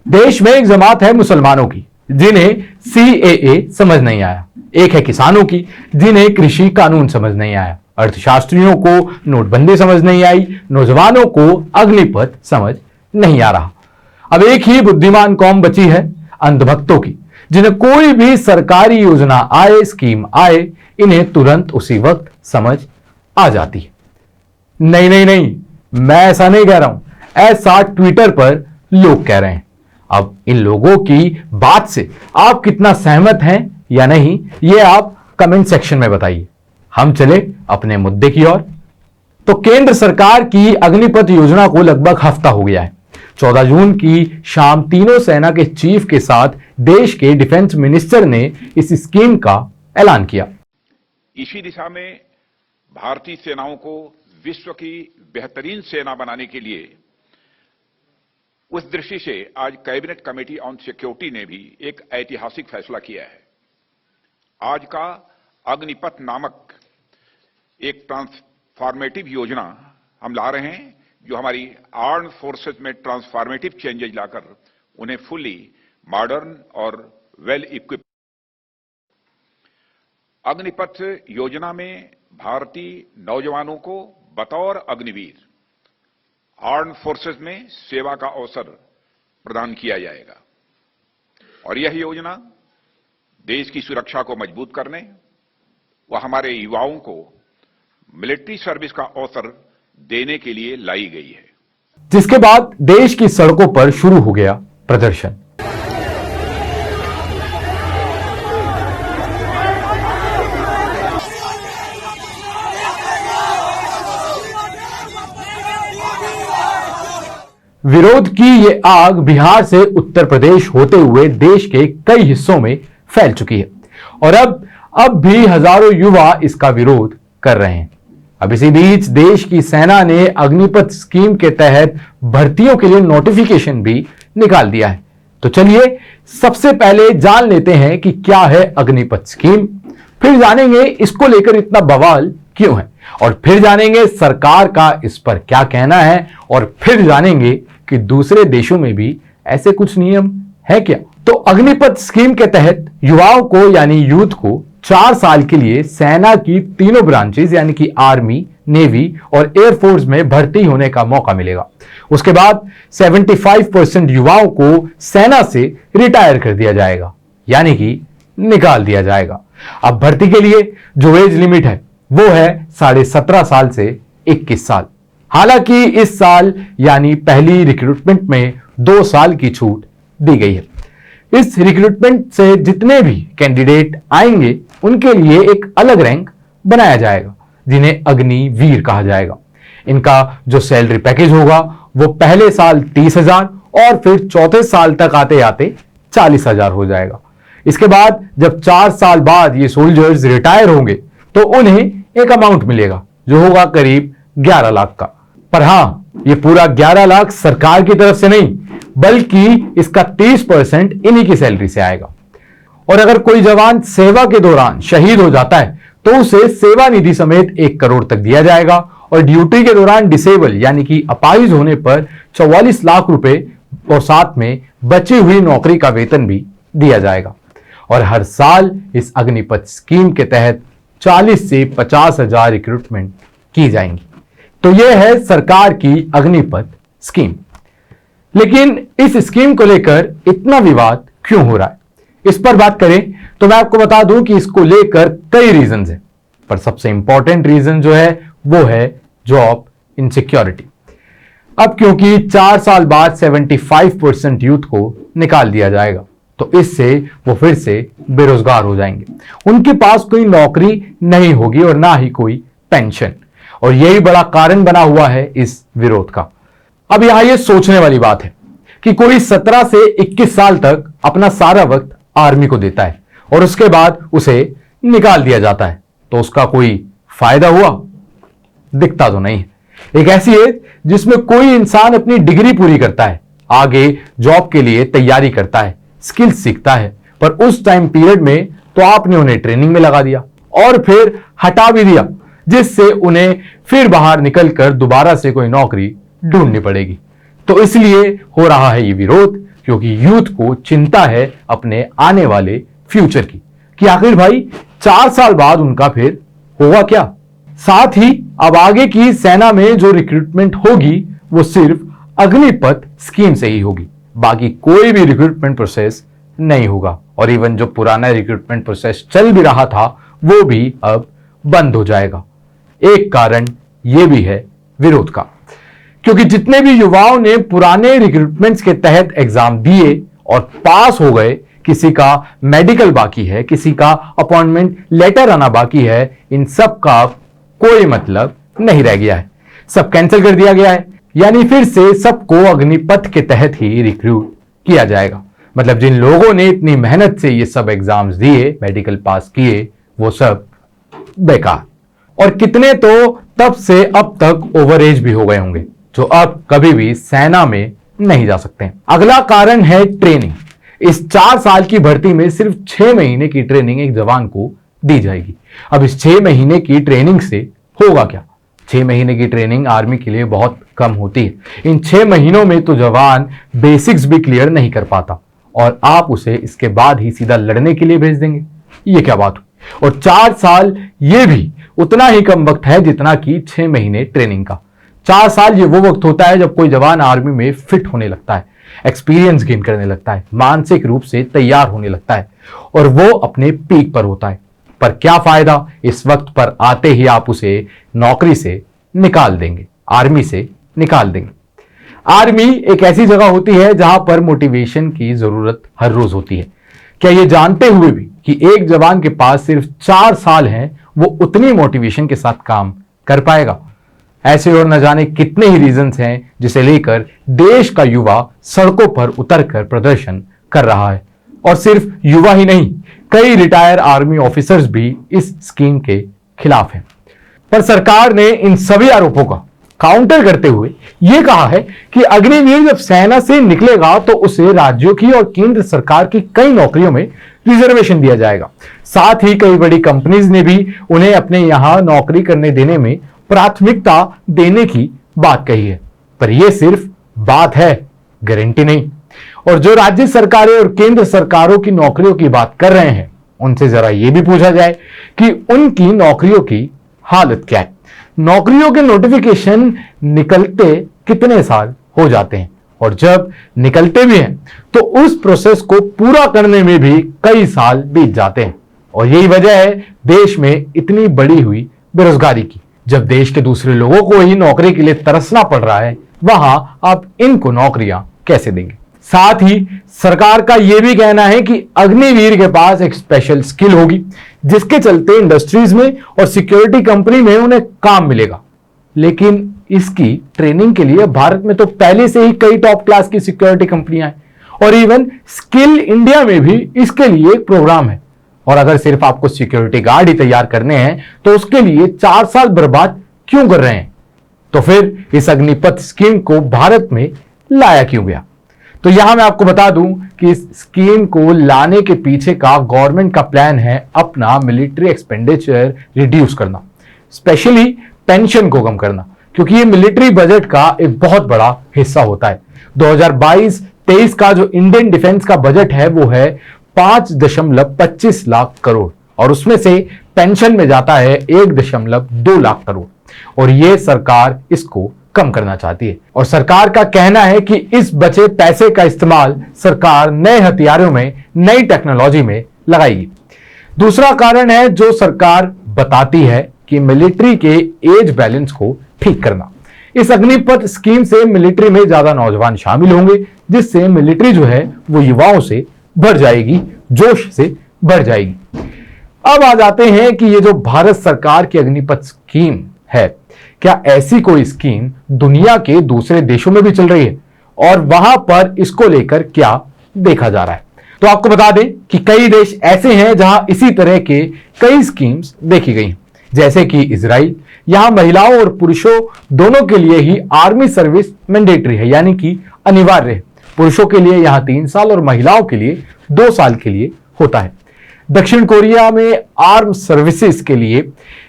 देश में एक जमात है मुसलमानों की जिन्हें सीएए समझ नहीं आया, एक है किसानों की जिन्हें कृषि कानून समझ नहीं आया, अर्थशास्त्रियों को नोटबंदी समझ नहीं आई, नौजवानों को अग्निपथ समझ नहीं आ रहा। अब एक ही बुद्धिमान कौम बची है, अंधभक्तों की, जिन्हें कोई भी सरकारी योजना आए, स्कीम आए, इन्हें तुरंत उसी वक्त समझ आ जाती है। नहीं नहीं नहीं, मैं ऐसा नहीं कह रहा हूं, ऐसा ट्विटर पर लोग कह रहे हैं। अब इन लोगों की बात से आप कितना सहमत हैं या नहीं, यह आप कमेंट सेक्शन में बताइए। हम चले अपने मुद्दे की ओर। तो केंद्र सरकार की अग्निपथ योजना को लगभग हफ्ता हो गया है। 14 जून की शाम तीनों सेना के चीफ के साथ देश के डिफेंस मिनिस्टर ने इस स्कीम का ऐलान किया। इसी दिशा में भारतीय सेनाओं को विश्व की बेहतरीन सेना बनाने के लिए उस दृष्टि से आज कैबिनेट कमेटी ऑन सिक्योरिटी ने भी एक ऐतिहासिक फैसला किया है। आज का अग्निपथ नामक एक ट्रांसफॉर्मेटिव योजना हम ला रहे हैं, जो हमारी आर्म्ड फोर्सेस में ट्रांसफॉर्मेटिव चेंजेज लाकर उन्हें फुली मॉडर्न और वेल इक्विप। अग्निपथ योजना में भारतीय नौजवानों को बतौर अग्निवीर आर्म्ड फोर्सेस में सेवा का अवसर प्रदान किया जाएगा और यह योजना देश की सुरक्षा को मजबूत करने व हमारे युवाओं को मिलिट्री सर्विस का अवसर देने के लिए लाई गई है। जिसके बाद देश की सड़कों पर शुरू हो गया प्रदर्शन। विरोध की ये आग बिहार से उत्तर प्रदेश होते हुए देश के कई हिस्सों में फैल चुकी है और अब भी हजारों युवा इसका विरोध कर रहे हैं। अब इसी बीच देश की सेना ने अग्निपथ स्कीम के तहत भर्तियों के लिए नोटिफिकेशन भी निकाल दिया है। तो चलिए सबसे पहले जान लेते हैं कि क्या है अग्निपथ स्कीम, फिर जानेंगे इसको लेकर इतना बवाल क्यों है, और फिर जानेंगे सरकार का इस पर क्या कहना है, और फिर जानेंगे कि दूसरे देशों में भी ऐसे कुछ नियम है क्या। तो अग्निपथ स्कीम के तहत युवाओं को यानी यूथ को 4 साल के लिए सेना की तीनों ब्रांचेस यानी कि आर्मी, नेवी और एयरफोर्स में भर्ती होने का मौका मिलेगा। उसके बाद 75% युवाओं को सेना से रिटायर कर दिया जाएगा यानी कि निकाल दिया जाएगा। अब भर्ती के लिए जो एज लिमिट है वो है 17.5 साल से 21 साल। हालांकि इस साल यानी पहली रिक्रूटमेंट में 2 साल की छूट दी गई है। इस रिक्रूटमेंट से जितने भी कैंडिडेट आएंगे उनके लिए एक अलग रैंक बनाया जाएगा जिन्हें अग्निवीर कहा जाएगा। इनका जो सैलरी पैकेज होगा वो पहले साल 30,000 और फिर चौथे साल तक आते आते 40,000 हो जाएगा। इसके बाद जब 4 साल बाद ये सोल्जर्स रिटायर होंगे तो उन्हें एक अमाउंट मिलेगा जो होगा करीब 11 लाख का। पर हां, ये पूरा 11 लाख सरकार की तरफ से नहीं बल्कि इसका 30% इन्हीं की सैलरी से आएगा। और अगर कोई जवान सेवा के दौरान शहीद हो जाता है तो उसे सेवा निधि समेत 1 करोड़ तक दिया जाएगा और ड्यूटी के दौरान डिसेबल यानी कि अपाहिज होने पर 44 लाख रुपए और साथ में बची हुई नौकरी का वेतन भी दिया जाएगा। और हर साल इस अग्निपथ स्कीम के तहत 40 से 50,000 रिक्रूटमेंट की जाएंगी। तो यह है सरकार की अग्निपथ स्कीम। लेकिन इस स्कीम को लेकर इतना विवाद क्यों हो रहा है, इस पर बात करें तो मैं आपको बता दूं कि इसको लेकर कई रीजंस हैं, पर सबसे इंपॉर्टेंट रीजन जो है वो है जॉब इनसिक्योरिटी। अब क्योंकि 4 साल बाद 75% यूथ को निकाल दिया जाएगा तो इससे वो फिर से बेरोजगार हो जाएंगे, उनके पास कोई नौकरी नहीं होगी और ना ही कोई पेंशन, और यही बड़ा कारण बना हुआ है इस विरोध का। अब यहां ये सोचने वाली बात है कि कोई 17 से 21 साल तक अपना सारा वक्त आर्मी को देता है और उसके बाद उसे निकाल दिया जाता है, तो उसका कोई फायदा हुआ? दिखता तो नहीं है। एक ऐसी एज जिसमें कोई इंसान अपनी डिग्री पूरी करता है, आगे जॉब के लिए तैयारी करता है, स्किल्स सीखता है, पर उस टाइम पीरियड में तो आपने उन्हें ट्रेनिंग में लगा दिया और फिर हटा भी दिया, जिससे उन्हें फिर बाहर निकलकर दोबारा से कोई नौकरी ढूंढनी पड़ेगी। तो इसलिए हो रहा है ये विरोध, क्योंकि यूथ को चिंता है अपने आने वाले फ्यूचर की, कि आखिर भाई 4 साल बाद उनका फिर होगा क्या। साथ ही अब आगे की सेना में जो रिक्रूटमेंट होगी वो सिर्फ अग्निपथ स्कीम से ही होगी, बाकी कोई भी रिक्रूटमेंट प्रोसेस नहीं होगा। और इवन जो पुराना रिक्रूटमेंट प्रोसेस चल भी रहा था वो भी अब बंद हो जाएगा। एक कारण यह भी है विरोध का, क्योंकि जितने भी युवाओं ने पुराने रिक्रूटमेंट्स के तहत एग्जाम दिए और पास हो गए, किसी का मेडिकल बाकी है, किसी का अपॉइंटमेंट लेटर आना बाकी है, इन सब का कोई मतलब नहीं रह गया है, सब कैंसिल कर दिया गया है। यानी फिर से सबको अग्निपथ के तहत ही रिक्रूट किया जाएगा। मतलब जिन लोगों ने इतनी मेहनत से ये सब एग्जाम्स दिए, मेडिकल पास किए, वो सब बेकार। और कितने तो तब से अब तक ओवर एज भी हो गए होंगे, जो अब कभी भी सेना में नहीं जा सकते। अगला कारण है ट्रेनिंग। इस 4 साल की भर्ती में सिर्फ 6 महीने की ट्रेनिंग एक जवान को दी जाएगी। अब इस 6 महीने की ट्रेनिंग से होगा क्या? 6 महीने की ट्रेनिंग आर्मी के लिए बहुत कम होती है। इन 6 महीनों में तो जवान बेसिक्स भी क्लियर नहीं कर पाता और आप उसे इसके बाद ही सीधा लड़ने के लिए भेज देंगे, ये क्या बात हुई? और 4 साल ये भी उतना ही कम वक्त है जितना कि 6 महीने ट्रेनिंग का। 4 साल ये वो वक्त होता है जब कोई जवान आर्मी में फिट होने लगता है, एक्सपीरियंस गेन करने लगता है, मानसिक रूप से तैयार होने लगता है और वो अपने पीक पर होता है। पर क्या फायदा, इस वक्त पर आते ही आप उसे नौकरी से निकाल देंगे, आर्मी से निकाल देंगे। आर्मी एक ऐसी जगह होती है जहां पर मोटिवेशन की जरूरत हर रोज होती है। क्या ये जानते हुए भी कि एक जवान के पास सिर्फ 4 साल हैं, वो उतनी मोटिवेशन के साथ काम कर पाएगा? ऐसे और न जाने कितने ही रीजंस हैं जिसे लेकर देश का युवा सड़कों पर उतरकर प्रदर्शन कर रहा है। और सिर्फ युवा ही नहीं, कई रिटायर आर्मी ऑफिसर्स भी इस स्कीम के खिलाफ हैं। पर सरकार ने इन सभी आरोपों का काउंटर करते हुए यह कहा है कि अग्निवीर जब सेना से निकलेगा तो उसे राज्यों की और केंद्र सरकार की कई नौकरियों में रिजर्वेशन दिया जाएगा। साथ ही कई बड़ी कंपनीज ने भी उन्हें अपने यहां नौकरी करने देने में प्राथमिकता देने की बात कही है। पर यह सिर्फ बात है, गारंटी नहीं। और जो राज्य सरकारें और केंद्र सरकारों की नौकरियों की बात कर रहे हैं, उनसे जरा यह भी पूछा जाए कि उनकी नौकरियों की हालत क्या है। नौकरियों के नोटिफिकेशन निकलते कितने साल हो जाते हैं, और जब निकलते भी हैं तो उस प्रोसेस को पूरा करने में भी कई साल बीत जाते हैं। और यही वजह है देश में इतनी बढ़ी हुई बेरोजगारी की। जब देश के दूसरे लोगों को ही नौकरी के लिए तरसना पड़ रहा है, वहां आप इनको नौकरियां कैसे देंगे? साथ ही सरकार का यह भी कहना है कि अग्निवीर के पास एक स्पेशल स्किल होगी जिसके चलते इंडस्ट्रीज में और सिक्योरिटी कंपनी में उन्हें काम मिलेगा। लेकिन इसकी ट्रेनिंग के लिए भारत में तो पहले से ही कई टॉप क्लास की सिक्योरिटी कंपनियां हैं और इवन स्किल इंडिया में भी इसके लिए एक प्रोग्राम है। और अगर सिर्फ आपको सिक्योरिटी गार्ड ही तैयार करने हैं तो उसके लिए 4 साल बर्बाद क्यों कर रहे हैं? तो फिर इस अग्निपथ स्कीम को भारत में लाया क्यों गया? तो यहां मैं आपको बता दूं कि इस स्कीम को लाने के पीछे का गवर्नमेंट का प्लान है अपना मिलिट्री एक्सपेंडिचर रिड्यूस करना, स्पेशली पेंशन को कम करना, क्योंकि ये मिलिट्री बजट का एक बहुत बड़ा हिस्सा होता है। 2022-23 का जो इंडियन डिफेंस का बजट है वो है 5.25 लाख करोड़ और उसमें से पेंशन में जाता है 1.2 लाख करोड़ और ये सरकार इसको कम करना चाहती है। और सरकार का कहना है कि इस बचे पैसे का इस्तेमाल सरकार नए हथियारों में, नई टेक्नोलॉजी में लगाएगी। दूसरा कारण है जो सरकार बताती है कि मिलिट्री के एज बैलेंस को ठीक करना। इस अग्निपथ स्कीम से मिलिट्री में ज्यादा नौजवान शामिल होंगे जिससे मिलिट्री जो है वो युवाओं से भर जाएगी, जोश से भर जाएगी। अब आ जाते हैं कि ये जो भारत सरकार की अग्निपथ स्कीम है, क्या ऐसी कोई स्कीम दुनिया के दूसरे देशों में भी चल रही है और वहां पर इसको लेकर क्या देखा जा रहा है? तो आपको बता दें कि कई देश ऐसे हैं जहां इसी तरह के कई स्कीम्स देखी गई, जैसे कि इजराइल। यहां महिलाओं और पुरुषों दोनों के लिए ही आर्मी सर्विस मैंडेटरी है, यानी कि अनिवार्य है। पुरुषों के लिए यहां 3 साल और महिलाओं के लिए 2 साल के लिए होता है। दक्षिण कोरिया में आर्म सर्विसेज के लिए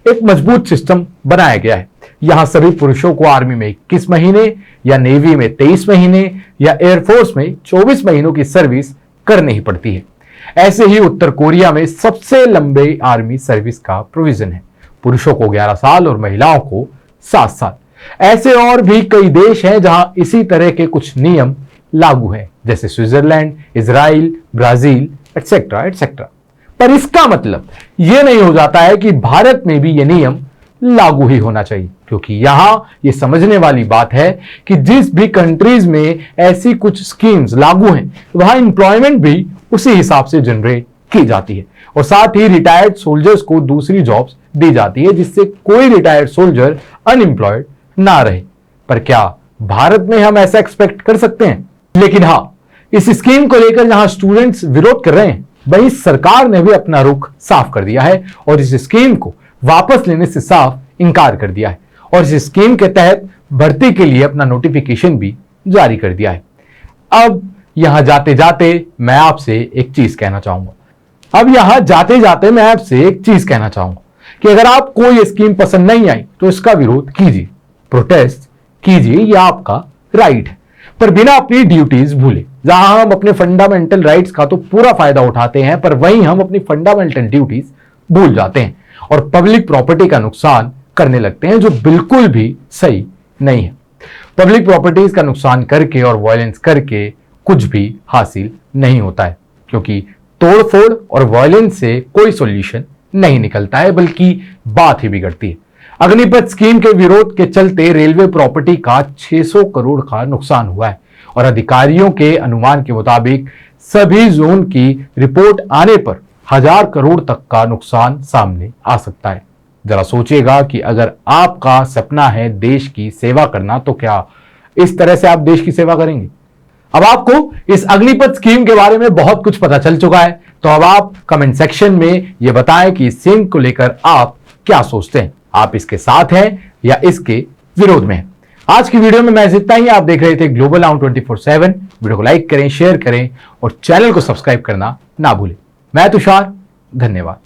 एक मजबूत सिस्टम बनाया गया है यहां सभी पुरुषों को आर्मी में 21 महीने या नेवी में 23 महीने या एयरफोर्स में 24 महीनों की सर्विस करनी ही पड़ती है। ऐसे ही उत्तर कोरिया में सबसे लंबे आर्मी सर्विस का प्रोविजन है, पुरुषों को 11 साल और महिलाओं को 7 साल। ऐसे और भी कई देश हैं जहां इसी तरह के कुछ नियम लागू हैं, जैसे Switzerland, Israel, Brazil etcetera etcetera. पर इसका मतलब यह नहीं हो जाता है कि भारत में भी यह नियम लागू ही होना चाहिए, क्योंकि यहां यह समझने वाली बात है कि जिस भी कंट्रीज में ऐसी कुछ स्कीम्स लागू हैं वहां एम्प्लॉयमेंट भी उसी हिसाब से जनरेट की जाती है और साथ ही रिटायर्ड सोल्जर्स को दूसरी जॉब्स दी जाती है, जिससे कोई रिटायर्ड सोल्जर अनएम्प्लॉयड ना रहे। पर क्या भारत में हम ऐसा एक्सपेक्ट कर सकते हैं? लेकिन हां, इस स्कीम को लेकर जहां स्टूडेंट्स विरोध कर रहे हैं, वहीं सरकार ने भी अपना रुख साफ कर दिया है और इस स्कीम को वापस लेने से साफ इनकार कर दिया है और इस स्कीम के तहत भर्ती के लिए अपना नोटिफिकेशन भी जारी कर दिया है। अब यहां जाते जाते मैं आपसे एक चीज कहना चाहूंगा कि अगर आपको यह स्कीम पसंद नहीं आई तो इसका विरोध कीजिए, प्रोटेस्ट कीजिए, यह आपका राइट है, पर बिना अपनी ड्यूटीज भूले। जहां हम अपने फंडामेंटल राइट्स का तो पूरा फायदा उठाते हैं, पर वहीं हम अपनी फंडामेंटल ड्यूटीज भूल जाते हैं और पब्लिक प्रॉपर्टी का नुकसान करने लगते हैं, जो बिल्कुल भी सही नहीं है। पब्लिक प्रॉपर्टीज का नुकसान करके और वायलेंस करके कुछ भी हासिल नहीं होता है, क्योंकि तोड़फोड़ और वायलेंस से कोई सॉल्यूशन नहीं निकलता है, बल्कि बात ही बिगड़ती है। अग्निपथ स्कीम के विरोध के चलते रेलवे प्रॉपर्टी का 600 करोड़ का नुकसान हुआ है और अधिकारियों के अनुमान के मुताबिक सभी जोन की रिपोर्ट आने पर 1000 करोड़ तक का नुकसान सामने आ सकता है। जरा सोचिएगा कि अगर आपका सपना है देश की सेवा करना, तो क्या इस तरह से आप देश की सेवा करेंगे? अब आपको इस अग्निपथ स्कीम के बारे में बहुत कुछ पता चल चुका है, तो अब आप कमेंट सेक्शन में यह बताएं कि इस स्कीम को लेकर आप क्या सोचते हैं, आप इसके साथ हैं या इसके विरोध में हैं। आज की वीडियो में मैं इतना ही। आप देख रहे थे ग्लोबल नाउ 24/7। वीडियो को लाइक करें, शेयर करें और चैनल को सब्सक्राइब करना ना भूलें। मैं तुषार, धन्यवाद।